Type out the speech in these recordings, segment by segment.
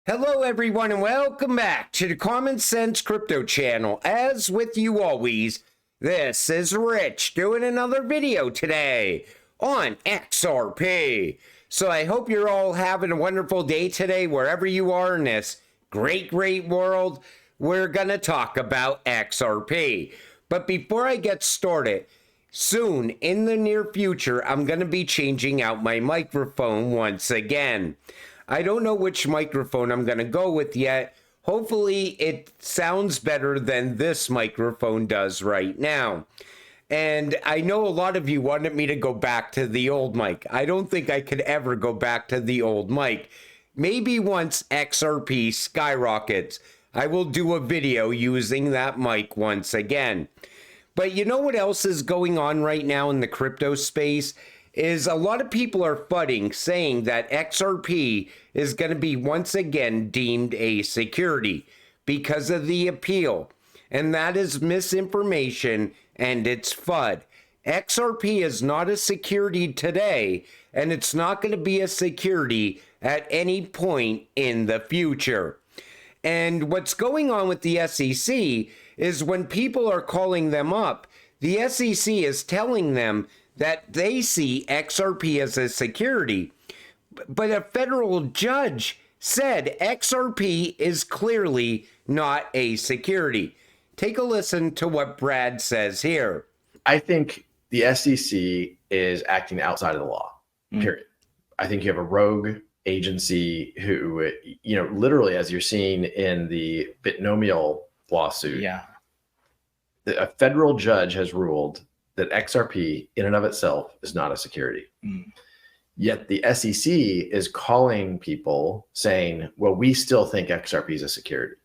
Hello everyone and welcome back to the Common Sense Crypto channel. As with you always, this is Rich doing another video today on XRP. So I hope you're all having a wonderful day today wherever you are in this great world. We're gonna talk about XRP. But before I get started, soon in the near future, I'm gonna be changing out my microphone once again. I don't know which microphone I'm going to go with yet. Hopefully it sounds better than this microphone does right now. And I know a lot of you wanted me to go back to the old mic. I don't think I could ever go back to the old mic. Maybe once XRP skyrockets, I will do a video using that mic once again. But you know what else is going on right now in the crypto space? Is a lot of people are fudding, saying that XRP is going to be once again deemed a security because of the appeal. And that is misinformation and it's FUD. XRP is not a security today, and it's not going to be a security at any point in the future. And what's going on with the SEC is when people are calling them up, the SEC is telling them that they see XRP as a security. But a federal judge said XRP is clearly not a security. Take a listen to what Brad says here. I think the SEC is acting outside of the law, period. I think you have a rogue agency who, literally, as you're seeing in the Bitnomial lawsuit, a federal judge has ruled that XRP in and of itself is not a security. Yet the SEC is calling people saying, well, we still think XRP is a security.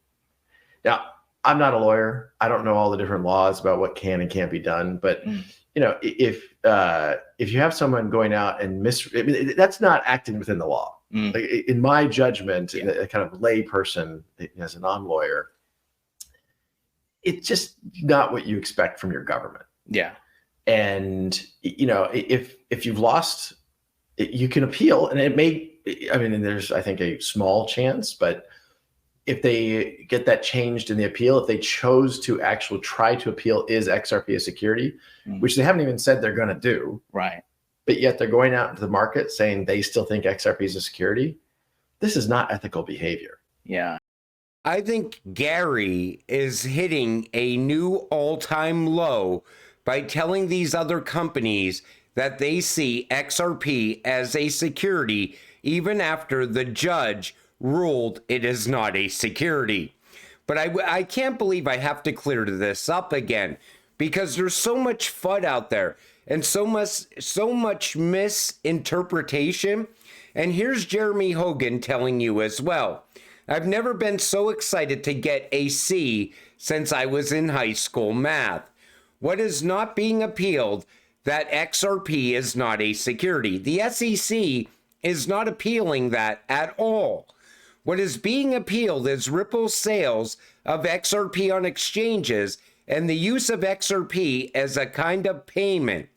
Now, I'm not a lawyer. I don't know all the different laws about what can and can't be done. But, if you have someone going out and that's not acting within the law. Like, in my judgment, a kind of lay person as a non-lawyer, it's just not what you expect from your government. And, if you've lost, you can appeal, and it may, there's, I think, a small chance, but if they get that changed in the appeal, if they chose to actually try to appeal, is XRP a security, which they haven't even said they're going to do. Right. But yet they're going out into the market saying they still think XRP is a security. This is not ethical behavior. Yeah. I think Gary is hitting a new all-time low by telling these other companies that they see XRP as a security even after the judge ruled it is not a security. But I can't believe I have to clear this up again, because there's so much FUD out there and so much misinterpretation. And here's Jeremy Hogan telling you as well. I've never been so excited to get a C since I was in high school math. What is not being appealed, that XRP is not a security. The SEC is not appealing that at all. What is being appealed is Ripple's sales of XRP on exchanges and the use of XRP as a kind of payment.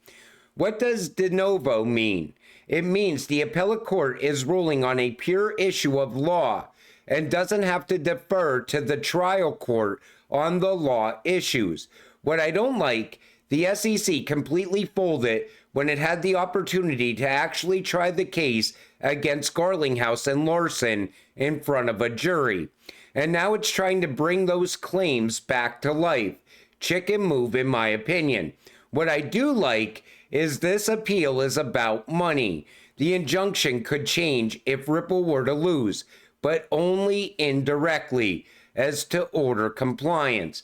What does de novo mean? It means the appellate court is ruling on a pure issue of law and doesn't have to defer to the trial court on the law issues. What I don't like, the SEC completely folded when it had the opportunity to actually try the case against Garlinghouse and Larson in front of a jury. And now it's trying to bring those claims back to life. Chicken move, in my opinion. What I do like is this appeal is about money. The injunction could change if Ripple were to lose, but only indirectly as to order compliance.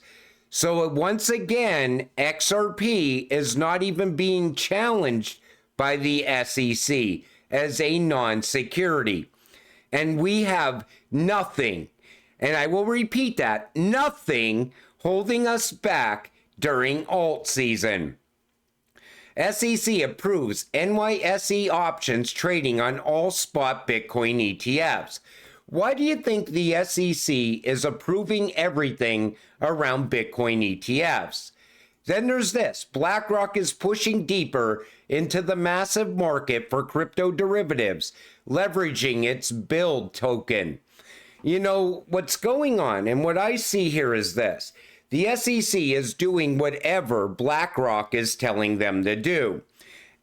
So once again, XRP is not even being challenged by the SEC as a non-security. And we have nothing, and I will repeat that, nothing holding us back during alt season. SEC approves NYSE options trading on all spot Bitcoin ETFs. Why do you think the SEC is approving everything around Bitcoin ETFs? Then there's this. Blackrock is pushing deeper into the massive market for crypto derivatives, leveraging its build token. You know, what's going on, and what I see here is this. The SEC is doing whatever BlackRock is telling them to do.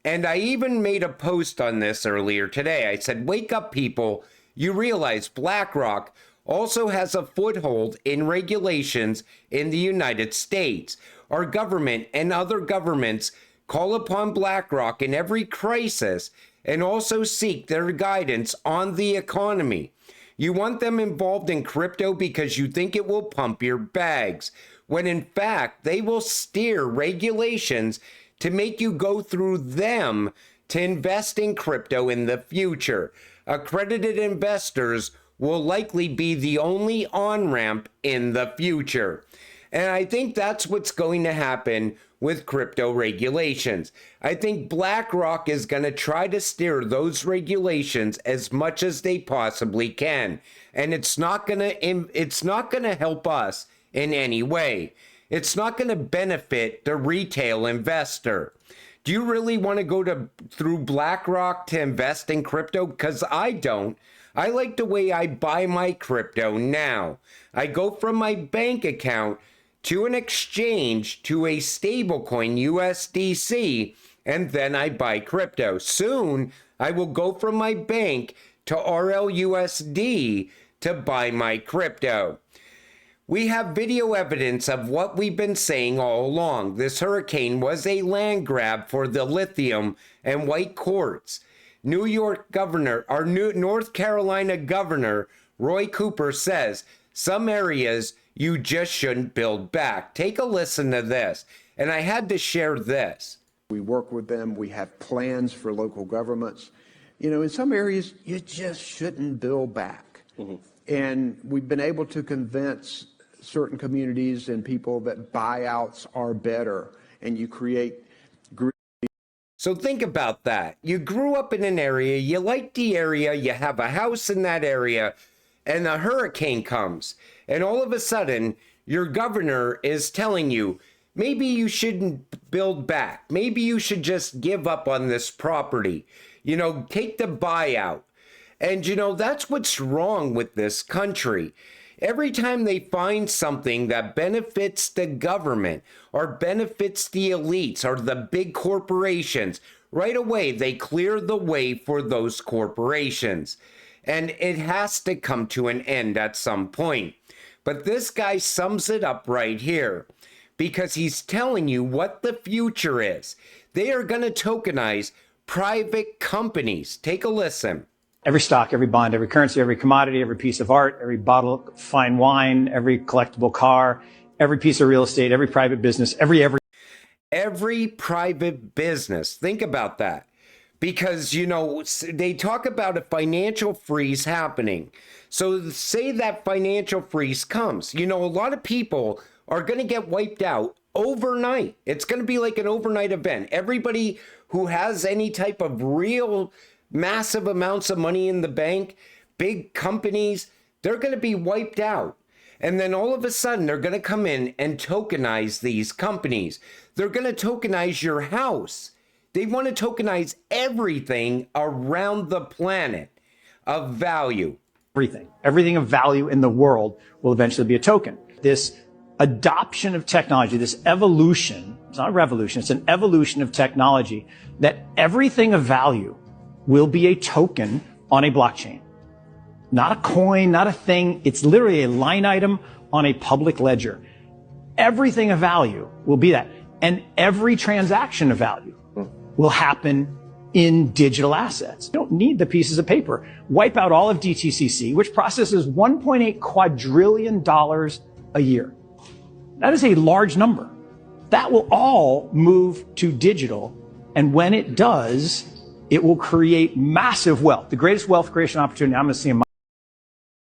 And I even made a post on this earlier today. I said, wake up, people. You realize BlackRock also has a foothold in regulations in the United States. Our government and other governments call upon BlackRock in every crisis and also seek their guidance on the economy. You want them involved in crypto because you think it will pump your bags, when in fact they will steer regulations to make you go through them to invest in crypto in the future. Accredited investors will likely be the only on-ramp in the future. And I think that's what's going to happen with crypto regulations. I think BlackRock is going to try to steer those regulations as much as they possibly can. And it's not going to help us in any way. It's not going to benefit the retail investor. Do you really want to go through BlackRock to invest in crypto? Because I don't. I like the way I buy my crypto now. I go from my bank account to an exchange to a stablecoin USDC, and then I buy crypto. Soon, I will go from my bank to RLUSD to buy my crypto. We have video evidence of what we've been saying all along. This hurricane was a land grab for the lithium and white quartz. North Carolina Governor Roy Cooper says some areas you just shouldn't build back. Take a listen to this. And I had to share this. We work with them. We have plans for local governments. You know, in some areas, you just shouldn't build back. Mm-hmm. And we've been able to convince certain communities and people that buyouts are better, and you create. So think about that. You grew up in an area, you like the area, you have a house in that area, and a hurricane comes. And all of a sudden, your governor is telling you, maybe you shouldn't build back. Maybe you should just give up on this property. You know, take the buyout. And, you know, that's what's wrong with this country. Every time they find something that benefits the government or benefits the elites or the big corporations, right away they clear the way for those corporations. And it has to come to an end at some point. But this guy sums it up right here because he's telling you what the future is. They are going to tokenize private companies. Take a listen. Every stock, every bond, every currency, every commodity, every piece of art, every bottle of fine wine, every collectible car, every piece of real estate, every private business, every private business. Think about that. Because, you know, they talk about a financial freeze happening. So say that financial freeze comes. You know, a lot of people are going to get wiped out overnight. It's going to be like an overnight event. Everybody who has any type of real massive amounts of money in the bank, big companies, they're going to be wiped out. And then all of a sudden, they're going to come in and tokenize these companies. They're going to tokenize your house. They want to tokenize everything around the planet of value. Everything of value in the world will eventually be a token. This adoption of technology, this evolution, it's not a revolution, it's an evolution of technology, that everything of value will be a token on a blockchain. Not a coin, not a thing. It's literally a line item on a public ledger. Everything of value will be that. And every transaction of value will happen in digital assets. You don't need the pieces of paper. Wipe out all of DTCC, which processes $1.8 quadrillion a year. That is a large number. That will all move to digital. And when it does, it will create massive wealth, the greatest wealth creation opportunity I'm going to see in my.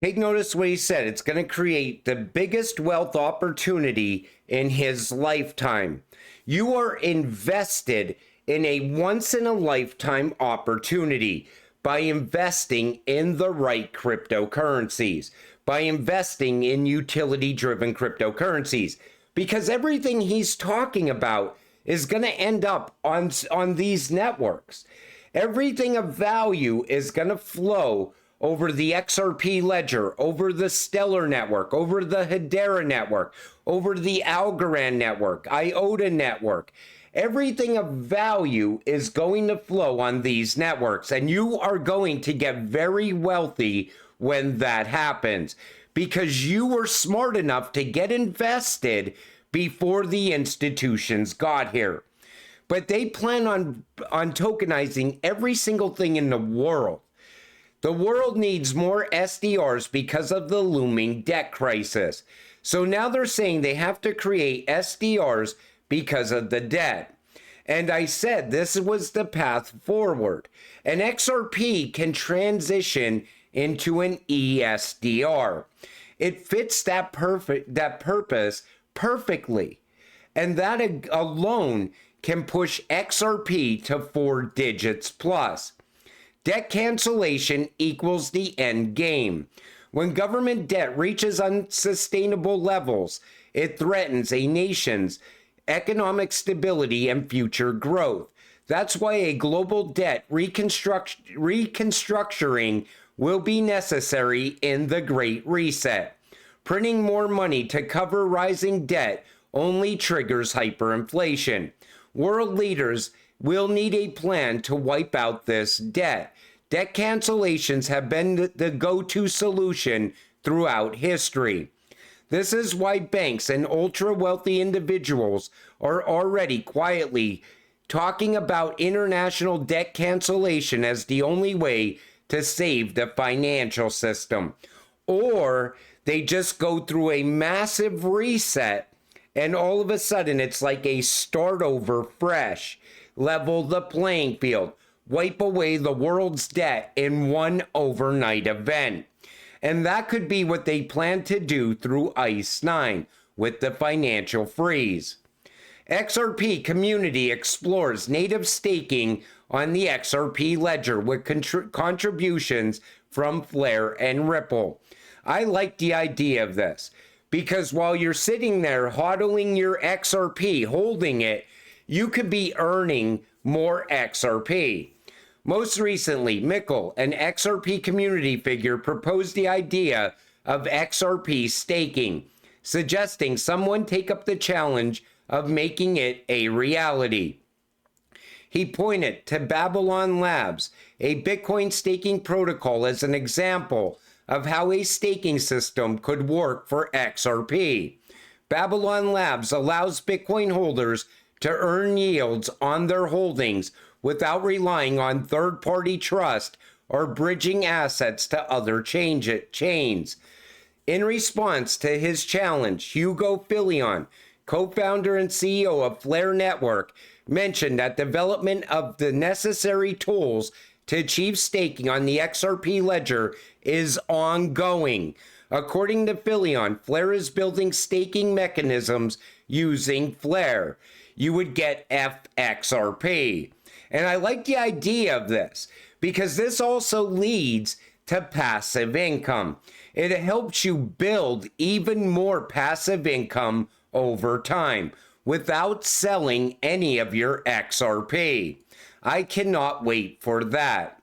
Take notice what he said. It's going to create the biggest wealth opportunity in his lifetime. You are invested in a once-in-a-lifetime opportunity by investing in the right cryptocurrencies, by investing in utility-driven cryptocurrencies, because everything he's talking about is going to end up on these networks. Everything of value is going to flow over the XRP ledger, over the Stellar network, over the Hedera network, over the Algorand network, IOTA network. Everything of value is going to flow on these networks, and you are going to get very wealthy when that happens because you were smart enough to get invested before the institutions got here. But they plan on tokenizing every single thing in the world. The world needs more SDRs because of the looming debt crisis. So now they're saying they have to create SDRs because of the debt. And I said this was the path forward. An XRP can transition into an ESDR. It fits that purpose perfectly. And that alone can push XRP to 4 digits plus. Debt cancellation equals the end game. When government debt reaches unsustainable levels, it threatens a nation's economic stability and future growth. That's why a global debt reconstructuring will be necessary in the Great Reset. Printing more money to cover rising debt only triggers hyperinflation. World leaders will need a plan to wipe out this debt. Debt cancellations have been the go-to solution throughout history. This is why banks and ultra-wealthy individuals are already quietly talking about international debt cancellation as the only way to save the financial system. Or they just go through a massive reset and all of a sudden it's like a start over fresh, level the playing field, wipe away the world's debt in one overnight event. And that could be what they plan to do through ICE 9 with the financial freeze. XRP community explores native staking on the XRP ledger with contributions from Flare and Ripple. I like the idea of this because while you're sitting there hodling your XRP, holding it, you could be earning more XRP. Most recently, Mikkel, an XRP community figure, proposed the idea of XRP staking, suggesting someone take up the challenge of making it a reality. He pointed to Babylon Labs, a Bitcoin staking protocol, as an example of how a staking system could work for XRP. Babylon Labs allows Bitcoin holders to earn yields on their holdings without relying on third-party trust or bridging assets to other chains. In response to his challenge, Hugo Filion, co-founder and CEO of Flare Network, mentioned that development of the necessary tools to achieve staking on the XRP ledger is ongoing. According to Filion, Flare is building staking mechanisms using Flare. You would get FXRP. And I like the idea of this because this also leads to passive income. It helps you build even more passive income over time without selling any of your XRP. I cannot wait for that.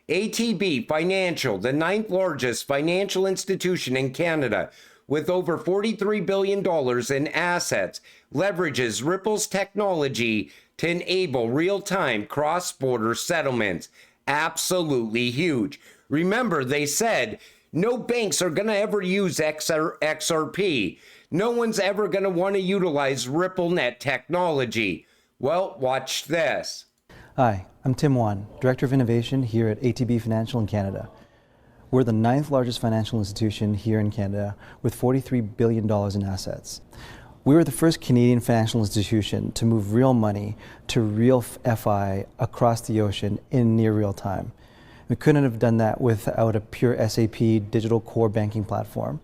ATB Financial, the 9th largest financial institution in Canada, with over $43 billion in assets, leverages Ripple's technology to enable real-time cross-border settlements. Absolutely huge. Remember, they said no banks are going to ever use XRP. No one's ever going to want to utilize RippleNet technology. Well, watch this. Hi, I'm Tim Wan, Director of Innovation here at ATB Financial in Canada. We're the 9th largest financial institution here in Canada with $43 billion in assets. We were the first Canadian financial institution to move real money to real FI across the ocean in near real time. We couldn't have done that without a pure SAP digital core banking platform.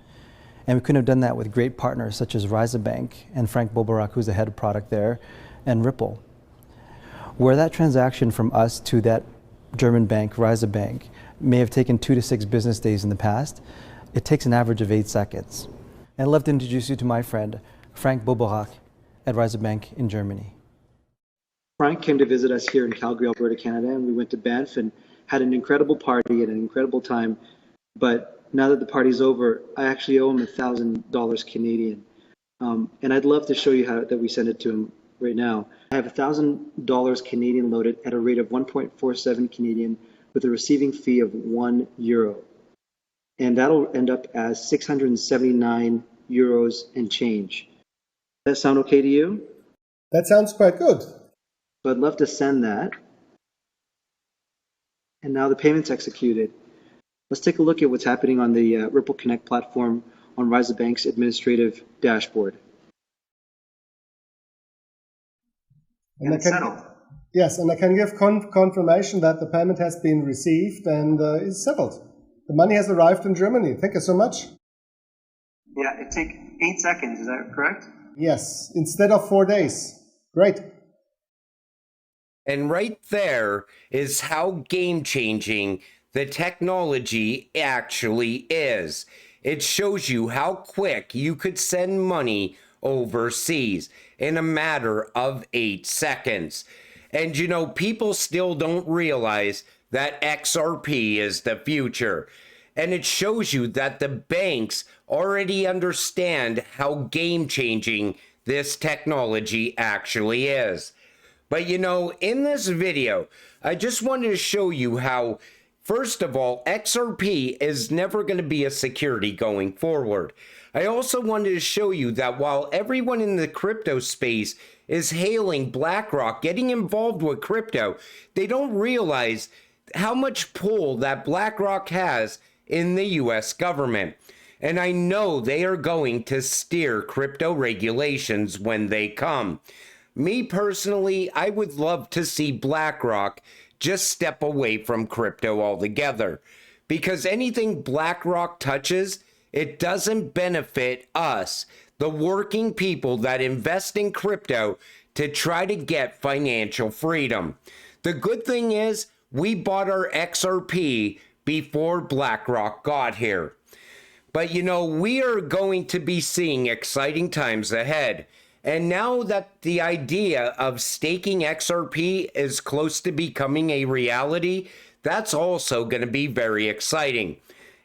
And we couldn't have done that with great partners such as Risa Bank and Frank Bobarak, who's the head of product there, and Ripple. Where that transaction from us to that German bank, Risa Bank, may have taken 2 to 6 business days in the past, it takes an average of 8 seconds. I'd love to introduce you to my friend, Frank Bobarak at Risa Bank in Germany. Frank came to visit us here in Calgary, Alberta, Canada, and we went to Banff and had an incredible party and an incredible time But now that the party's over, I actually owe him $1,000 Canadian. And I'd love to show you how that we send it to him right now. I have $1,000 Canadian loaded at a rate of 1.47 Canadian with a receiving fee of €1. And that'll end up as 679 euros and change. Does that sound okay to you? That sounds quite good. So I'd love to send that. And now the payment's executed. Let's take a look at what's happening on the Ripple Connect platform on Rise of Bank's administrative dashboard. And it's settled. Yes, and I can give confirmation that the payment has been received and is settled. The money has arrived in Germany. Thank you so much. Yeah, it takes 8 seconds. Is that correct? Yes, instead of 4 days. Great. And right there is how game-changing the technology actually is. It shows you how quick you could send money overseas in a matter of 8 seconds. And you know, people still don't realize that XRP is the future. And it shows you that the banks already understand how game-changing this technology actually is. But you know, in this video, I just wanted to show you how, first of all, XRP is never going to be a security going forward. I also wanted to show you that while everyone in the crypto space is hailing BlackRock, getting involved with crypto, they don't realize how much pull that BlackRock has in the US government. And I know they are going to steer crypto regulations when they come. Me personally, I would love to see BlackRock just step away from crypto altogether, because anything BlackRock touches, it doesn't benefit us, the working people that invest in crypto to try to get financial freedom. The good thing is we bought our XRP before BlackRock got here. But you know, we are going to be seeing exciting times ahead. And now that the idea of staking XRP is close to becoming a reality, that's also going to be very exciting.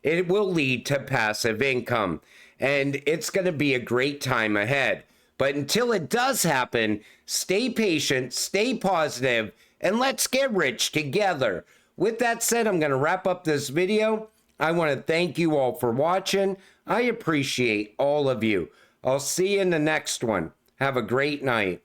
It will lead to passive income, and it's going to be a great time ahead. But until it does happen, stay patient, stay positive, and let's get rich together. With that said, I'm going to wrap up this video. I want to thank you all for watching. I appreciate all of you. I'll see you in the next one. Have a great night.